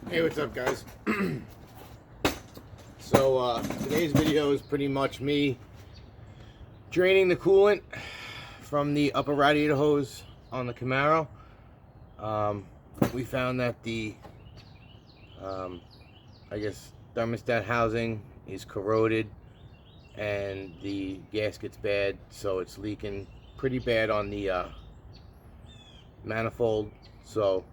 Hey, what's up, guys? Today's video is pretty much me draining the coolant from the upper radiator hose on the Camaro. We found that the I guess thermostat housing is corroded and the gasket's bad, so it's leaking pretty bad on the manifold. So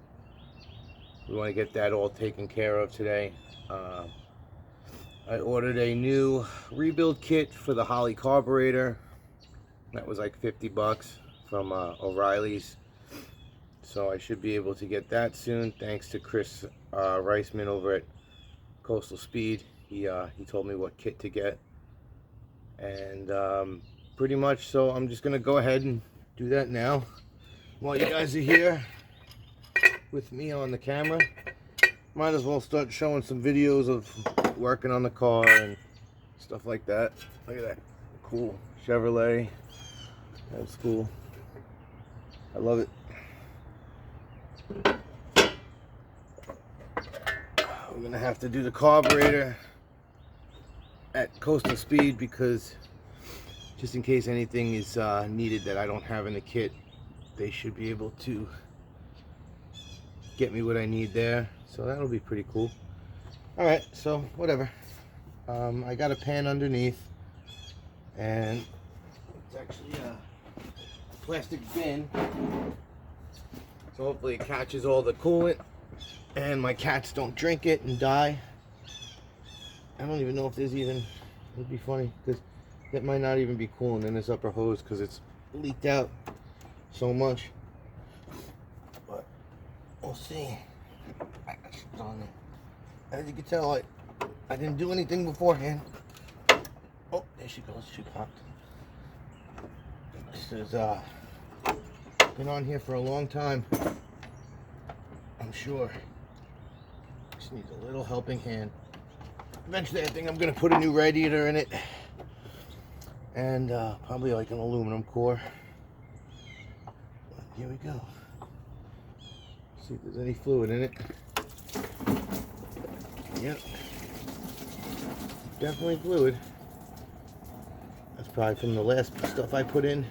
we want to get that all taken care of today. I ordered a new rebuild kit for the Holley carburetor. That was like 50 bucks from O'Reilly's. So I should be able to get that soon, thanks to Chris Reisman over at Coastal Speed. He told me what kit to get. And pretty much, so I'm just going to go ahead and do that now while you guys are here with me on the camera. Might as well start showing some videos of working on the car and stuff like that. Look at that cool Chevrolet. That's cool. I love it. We're gonna have to do the carburetor at Coastal Speed because just in case anything is needed that I don't have in the kit, they should be able to get me what I need there. So that'll be pretty cool. Alright, so whatever. I got a pan underneath, and it's actually a plastic bin. So hopefully it catches all the coolant and my cats don't drink it and die. I don't even know if there's even, it'd be funny because it might not even be coolant in this upper hose because it's leaked out so much. But we'll see. On there. As you can tell, I didn't do anything beforehand. Oh, there she goes. She popped. This has been on here for a long time, I'm sure. Just needs a little helping hand. Eventually I think I'm gonna put a new radiator in it, and probably like an aluminum core. But here we go. See if there's any fluid in it. Yep, definitely fluid. That's probably from the last stuff I put in.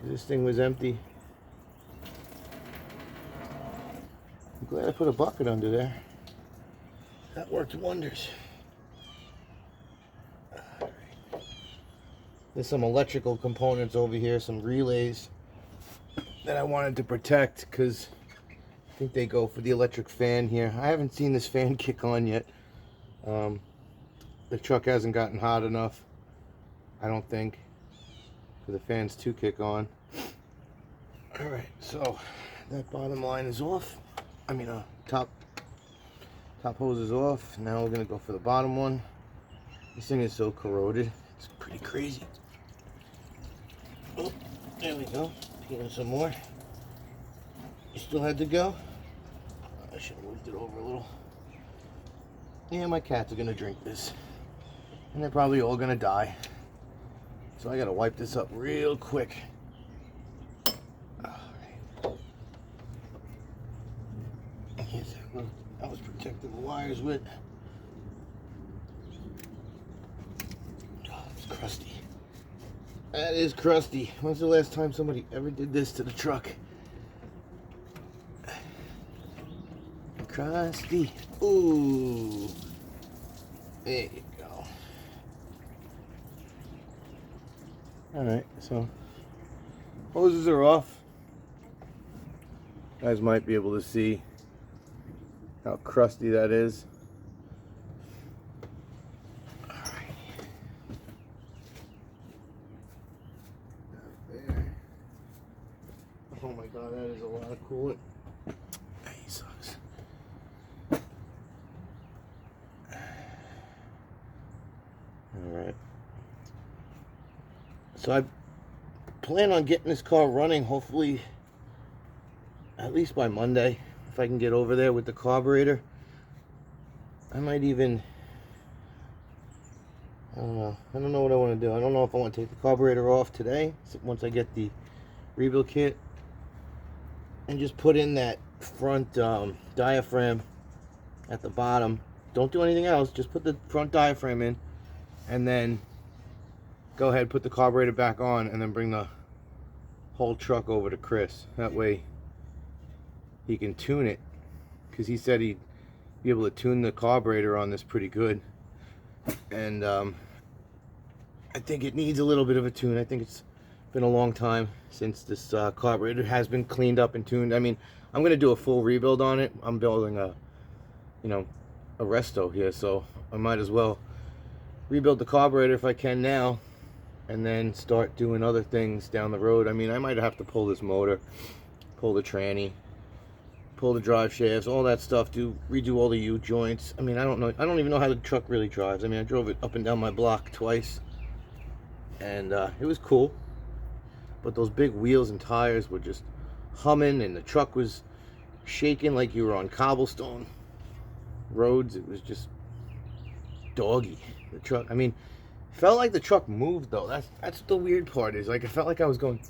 This thing was empty. I'm glad I put a bucket under there. That worked wonders. All right. There's some electrical components over here, some relays that I wanted to protect because I think they go for the electric fan here. I haven't seen this fan kick on yet. The truck hasn't gotten hot enough, I don't think, for the fans to kick on. Alright, so that bottom line is off. I mean, top hose is off. Now we're going to go for the bottom one. This thing is so corroded. It's pretty crazy. Oh, there we go. Peeling some more. You still had to go? I should have moved it over a little. Yeah, my cats are gonna drink this, and they're probably all gonna die. So I gotta wipe this up real quick. Alright. Here's that. I was protecting the wires with. Oh, it's crusty. That is crusty. When's the last time somebody ever did this to the truck? Crusty. Ooh. There you go. Alright, so hoses are off. You guys might be able to see how crusty that is. Alright. There. Oh my god, that is a lot of coolant. He sucks. Alright. So I plan on getting this car running hopefully at least by Monday. If I can get over there with the carburetor. I might even, I don't know what I want to do. I don't know if I want to take the carburetor off today once I get the rebuild kit and just put in that front diaphragm at the bottom. Don't do anything else. Just put the front diaphragm in, and then go ahead, put the carburetor back on, and then bring the whole truck over to Chris. That way he can tune it, because he said he'd be able to tune the carburetor on this pretty good. And I think it needs a little bit of a tune. I think it's been a long time since this carburetor has been cleaned up and tuned. I mean, I'm going to do a full rebuild on it. I'm building a, you know, a resto here, so I might as well rebuild the carburetor if I can now, and then start doing other things down the road. I mean, I might have to pull this motor, pull the tranny, pull the drive shafts, all that stuff, redo all the U-joints. I mean, I don't know. I don't even know how the truck really drives. I mean, I drove it up and down my block twice, and it was cool. But those big wheels and tires were just humming, and the truck was shaking like you were on cobblestone roads. It was just doggy. The truck, I mean, felt like the truck moved though. That's the weird part, is like, it felt like I was going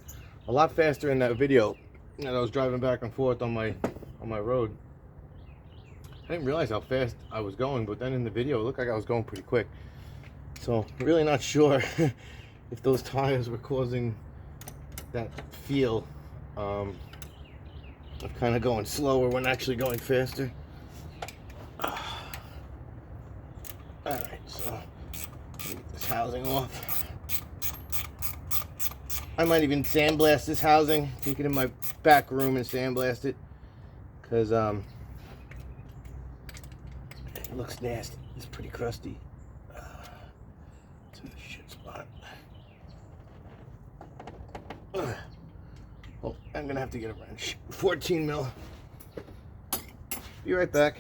a lot faster in that video, and I was driving back and forth on my road. I didn't realize how fast I was going, but then in the video it looked like I was going pretty quick. So really not sure if those tires were causing that feel of kind of going slower when actually going faster. Alright, so get this housing off. I might even sandblast this housing, take it in my back room and sandblast it, because it looks nasty. It's pretty crusty. It's in a shit spot. Oh, I'm gonna have to get a wrench. 14 mil. Be right back.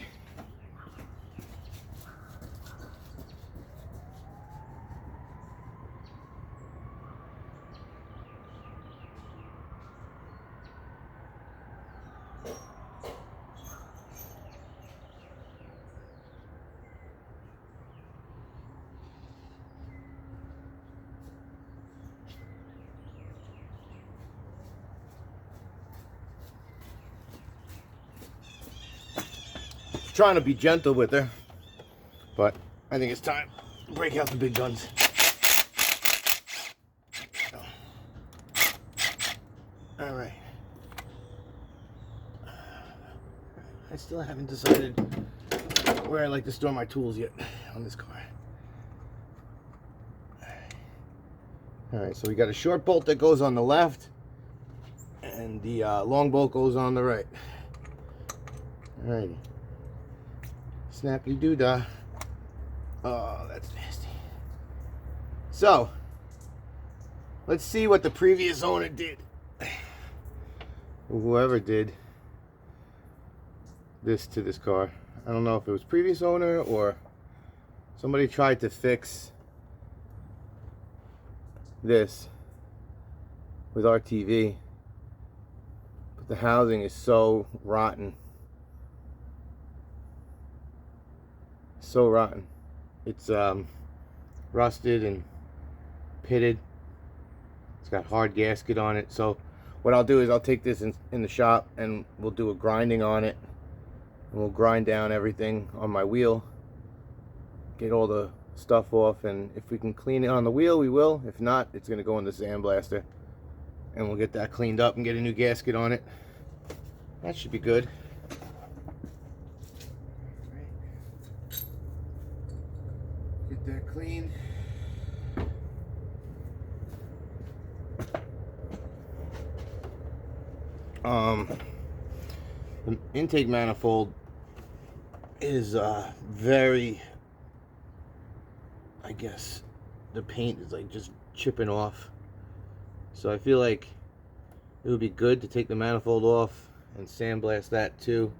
Trying to be gentle with her, but I think it's time to break out the big guns. All right. I still haven't decided where I like to store my tools yet on this car. All right, so we got a short bolt that goes on the left, and the long bolt goes on the right. All righty. Snappy doodah. Oh, that's nasty. So, let's see what the previous owner did. Whoever did this to this car. I don't know if it was previous owner or somebody tried to fix this with RTV. But the housing is so rotten. So rotten. It's rusted and pitted. It's got hard gasket on it. So what I'll do is I'll take this in the shop, and we'll do a grinding on it, and we'll grind down everything on my wheel, get all the stuff off, and if we can clean it on the wheel, we will. If not, it's going to go in the sandblaster, and we'll get that cleaned up and get a new gasket on it. That should be good. Get that cleaned. The intake manifold is very, I guess the paint is like just chipping off. So I feel like it would be good to take the manifold off and sandblast that too.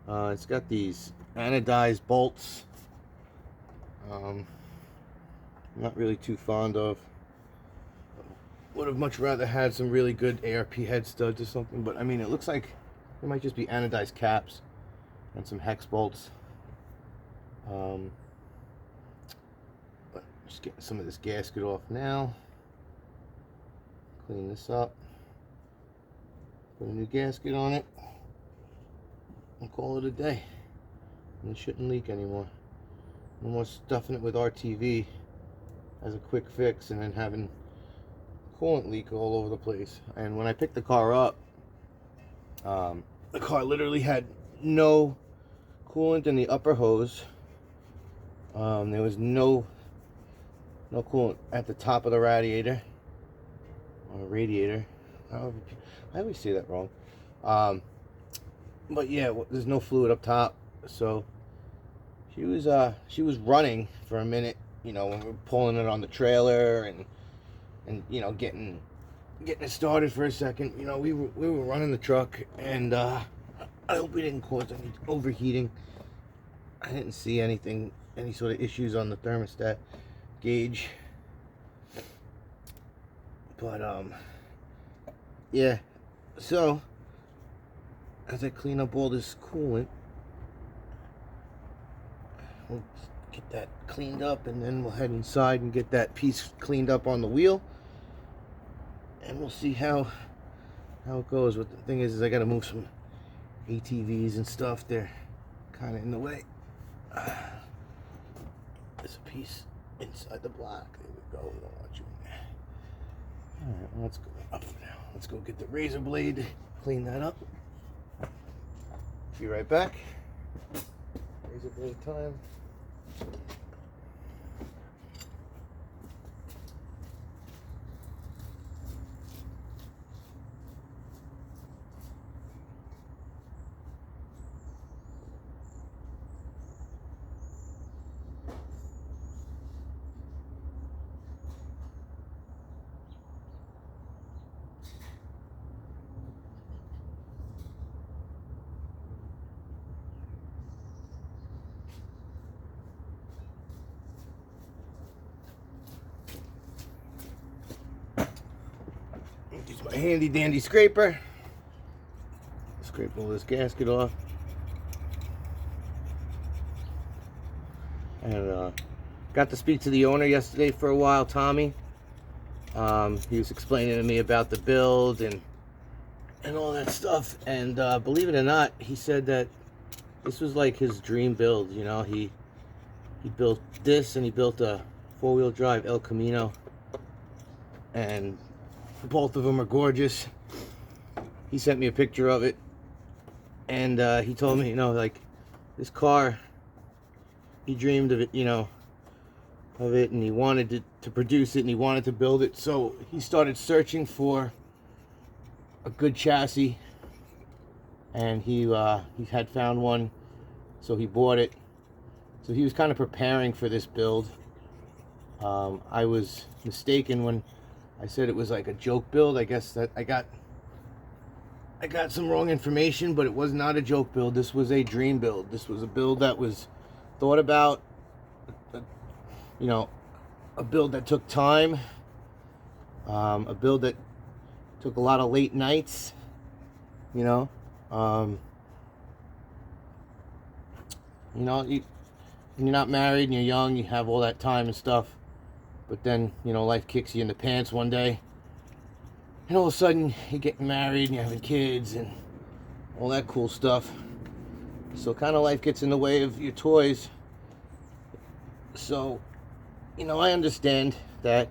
It's got these anodized bolts. I'm not really too fond of. Would have much rather had some really good ARP head studs or something, but I mean, it looks like it might just be anodized caps and some hex bolts. But just getting some of this gasket off now. Clean this up. Put a new gasket on it and call it a day. and it shouldn't leak anymore. No more stuffing it with RTV as a quick fix and then having coolant leak all over the place. And when I picked the car up, the car literally had no coolant in the upper hose. There was no coolant at the top of the radiator or radiator. I always say that wrong. But yeah, there's no fluid up top. So she was running for a minute, you know, when we were pulling it on the trailer and you know, getting it started for a second. You know, we were running the truck, and I hope we didn't cause any overheating. I didn't see any sort of issues on the thermostat gauge. But yeah, so as I clean up all this coolant, we'll get that cleaned up, and then we'll head inside and get that piece cleaned up on the wheel, and we'll see how it goes. But the thing is I gotta move some ATVs and stuff. They're kind of in the way. There's a piece inside the block. There we go. We don't want you in there. All right, well, let's go up now. Let's go get the razor blade, clean that up. Be right back. Razor blade time. Use my handy dandy scraper. Scrape all this gasket off. And got to speak to the owner yesterday for a while, Tommy. He was explaining to me about the build and all that stuff. And believe it or not, he said that this was like his dream build. You know, he built this, and he built a four-wheel drive El Camino, and both of them are gorgeous. He sent me a picture of it, and he told me, you know, like, this car, he dreamed of it, you know, and he wanted to produce it, and he wanted to build it. So he started searching for a good chassis, and he had found one, so he bought it. So he was kind of preparing for this build. I was mistaken when I said it was like a joke build. I guess that I got some wrong information, but it was not a joke build. This was a dream build. This was a build that was thought about, you know, a build that took time, a build that took a lot of late nights, you know. When you're not married and you're young, you have all that time and stuff. But then, you know, life kicks you in the pants one day. And all of a sudden, you're getting married and you're having kids and all that cool stuff. So kind of life gets in the way of your toys. So, you know, I understand that,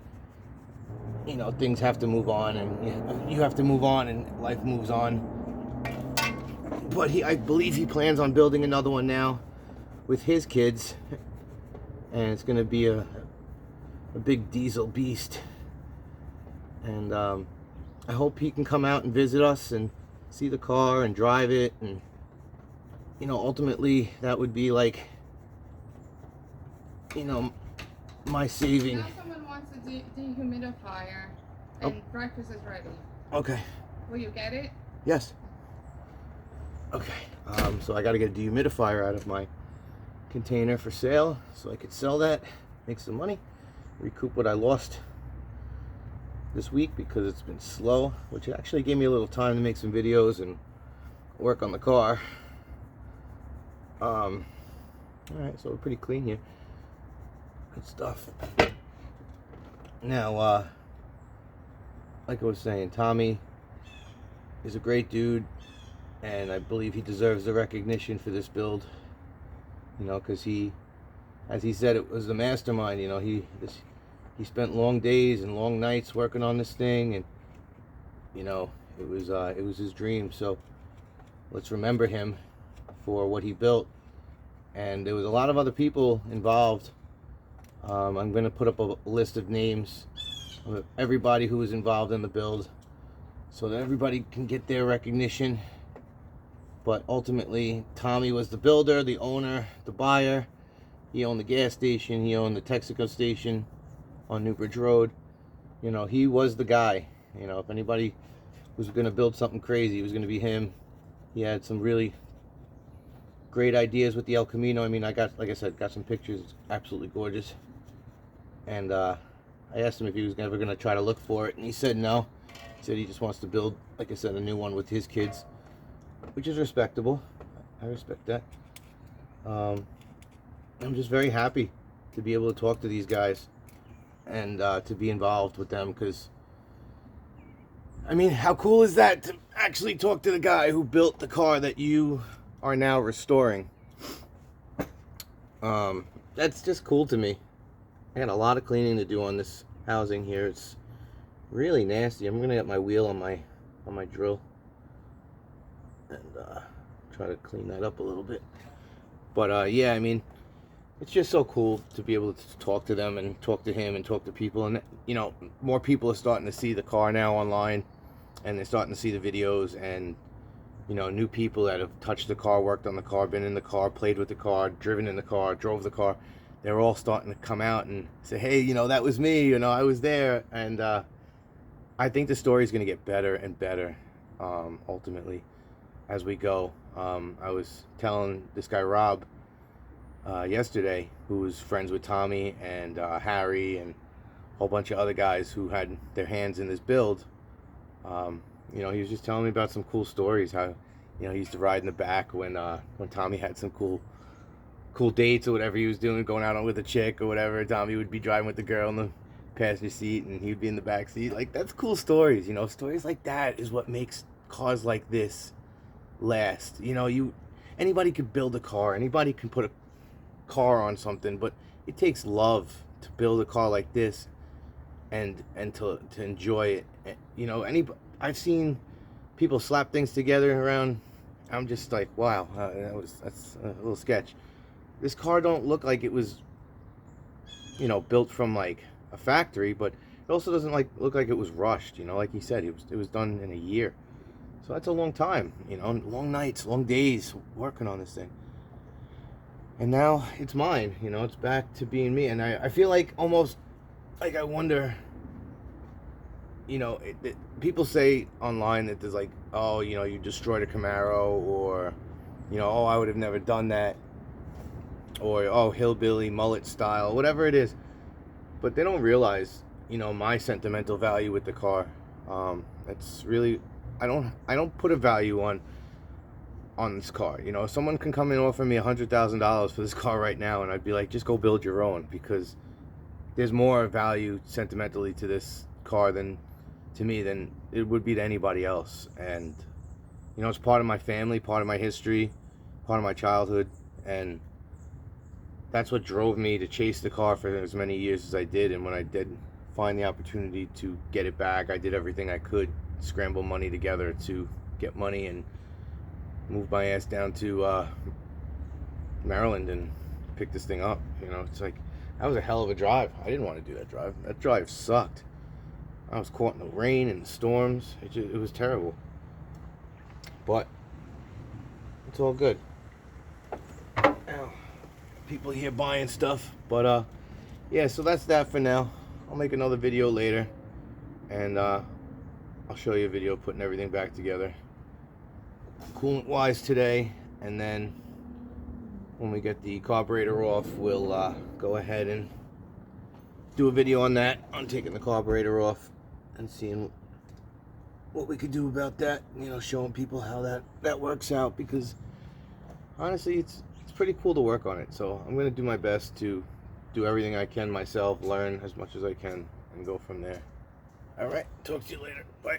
you know, things have to move on, and you have to move on, and life moves on. But I believe he plans on building another one now with his kids. And it's going to be a big diesel beast. And I hope he can come out and visit us and see the car and drive it. And, you know, ultimately that would be like, you know, my saving. Now someone wants a dehumidifier, and breakfast is ready. Okay. Will you get it? Yes. Okay. So I got to get a dehumidifier out of my container for sale so I could sell that, make some money, recoup what I lost this week because it's been slow, which actually gave me a little time to make some videos and work on the car. All right, so we're pretty clean here. Good stuff. Now, like I was saying, Tommy is a great dude, and I believe he deserves the recognition for this build. you know, because as he said, it was the mastermind. You know, he spent long days and long nights working on this thing, and you know, it was his dream. So let's remember him for what he built. And there was a lot of other people involved. I'm going to put up a list of names of everybody who was involved in the build, so that everybody can get their recognition. But ultimately, Tommy was the builder, the owner, the buyer. He owned the gas station. He owned the Texaco station on Newbridge Road. You know, he was the guy. You know, if anybody was going to build something crazy, it was going to be him. He had some really great ideas with the El Camino. I mean, like I said, got some pictures. It's absolutely gorgeous. And I asked him if he was ever going to try to look for it, and he said no. He said he just wants to build, like I said, a new one with his kids, which is respectable. I respect that. I'm just very happy to be able to talk to these guys and to be involved with them, because I mean, how cool is that to actually talk to the guy who built the car that you are now restoring? That's just cool to me. I got a lot of cleaning to do on this housing here. It's really nasty. I'm gonna get my wheel on my drill and try to clean that up a little bit. But yeah, I mean, it's just so cool to be able to talk to them and talk to him and talk to people. And you know, more people are starting to see the car now online, and they're starting to see the videos, and you know, new people that have touched the car, worked on the car, been in the car, played with the car, driven in the car, drove the car. They're all starting to come out and say, hey, you know, that was me, you know, I was there. And I think the story is going to get better and better ultimately as we go. I was telling this guy Rob yesterday, who was friends with Tommy and Harry and a whole bunch of other guys who had their hands in this build. You know, he was just telling me about some cool stories, how, you know, he used to ride in the back when Tommy had some cool dates or whatever he was doing, going out with a chick or whatever. Tommy would be driving with the girl in the passenger seat and he'd be in the back seat. Like, that's cool stories, you know. Stories like that is what makes cars like this last. You know, anybody could build a car, anybody can put a car on something, but it takes love to build a car like this and to enjoy it. You know, I've seen people slap things together around. I'm just like, wow, that's a little sketch. This car don't look like it was, you know, built from like a factory, but it also doesn't look like it was rushed. You know, like he said, it was done in a year. So that's a long time, you know, long nights, long days working on this thing. And now it's mine, you know, it's back to being me. And I feel like almost like I wonder, you know, people say online that there's like, oh, you know, you destroyed a Camaro, or, you know, oh, I would have never done that, or oh, hillbilly mullet style, whatever it is. But they don't realize, you know, my sentimental value with the car. It's really, I don't put a value on this car. You know, someone can come and offer me $100,000 for this car right now, and I'd be like, just go build your own, because there's more value sentimentally to this car to me than it would be to anybody else. And you know, it's part of my family, part of my history, part of my childhood, and that's what drove me to chase the car for as many years as I did. And when I did find the opportunity to get it back, I did everything I could, scramble money together to get money and move my ass down to Maryland and pick this thing up. You know, it's like, that was a hell of a drive. I didn't want to do that drive. That drive sucked. I was caught in the rain and the storms. It was terrible. But it's all good. Ow. People here buying stuff. But yeah, so that's that for now. I'll make another video later, and I'll show you a video putting everything back together coolant wise today. And then when we get the carburetor off, we'll go ahead and do a video on that, on taking the carburetor off and seeing what we could do about that. You know, showing people how that works out, because honestly, it's pretty cool to work on it. So I'm going to do my best to do everything I can myself, learn as much as I can, and go from there. All right, talk to you later. Bye.